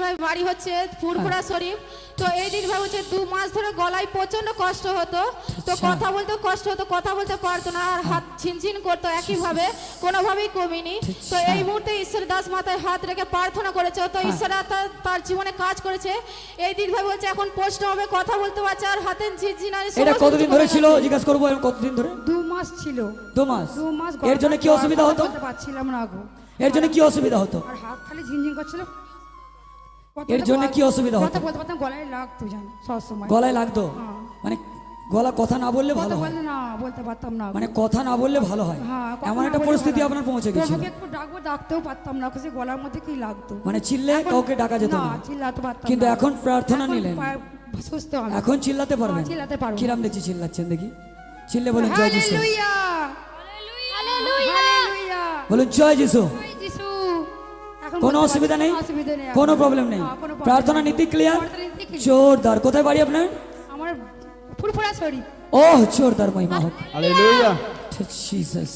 ভাই বাড়ি হচ্ছে ফুরফুরা শরীফ। তো এই দিদি ভাই হচ্ছে 2 মাস ধরে গলায় প্রচন্ড কষ্ট হতো, তো কথা বলতে কষ্ট হতো, কথা বলতে পারতো না, আর হাত ঝিনঝিন করতো একইভাবে, কোনোভাবেই কমেনি। তো এই মুহূর্তে ঈশ্বর দাস মাথায় হাত রেখে প্রার্থনা করেছে, তো ঈশ্বর তার জীবনে কাজ করেছে। এই দিদি ভাই বলছে এখন পোস্ট হবে, কথা বলতে পারছে, আর হাতে ঝিনঝিনানি। এটা কতদিন ধরে ছিল জিজ্ঞাসা করবো, কতদিন ধরে? 2 মাস ছিল। 2 মাস। 2 মাস। এর জন্য কি অসুবিধা হতো? পাচ্ছিলাম না গো। এর জন্য কি অসুবিধা হতো? আর হাত খালি ঝিনঝিন করছিল। এর জন্য কি অসুবিধা হতো? কথা বলতে পারতাম, গলায় লাগতো জানো সব সময়। গলায় লাগতো? মানে গলা কথা না বললে ভালো হয়? বলতে না, বলতে পারতাম না। মানে কথা না বললে ভালো হয়, এমন একটা পরিস্থিতি আপনার পৌঁছে গেছিল। আমাকে একটু ডাকবো, ডাকতেও পারতাম না, kasi গলার মধ্যে কি লাগতো। মানে চিল্লে কাউকে ডাকা যেত না? না, চিল্লাতে পারতাম না। কিন্তু এখন প্রার্থনা নিলেন, সুস্থ আমি। এখন চিল্লাতে পারবেন? চিল্লাতে পারবো। কিরাম দেখছি চিল্লাচ্ছেন, দেখি চিল্লে বলুন জয় যিশু, হালেলুয়া, হালেলুয়া, বলুন জয় যিশু। জয় যিশু। এখন কোনো বলতে অসুবিধা নেই, পারছি, অসুবিধা নেই, কোনো প্রবলেম নেই, কোনো problem প্রার্থনা নেই। নীতি ক্লিয়ার, প্রার্থনা নীতি clear। জোরদার। কোথায় বাড়ি আপনার? আমার ফুরফুরা শরীফ। ও জোরদার মহিমা হোক। হালেলুয়া। জিসাস।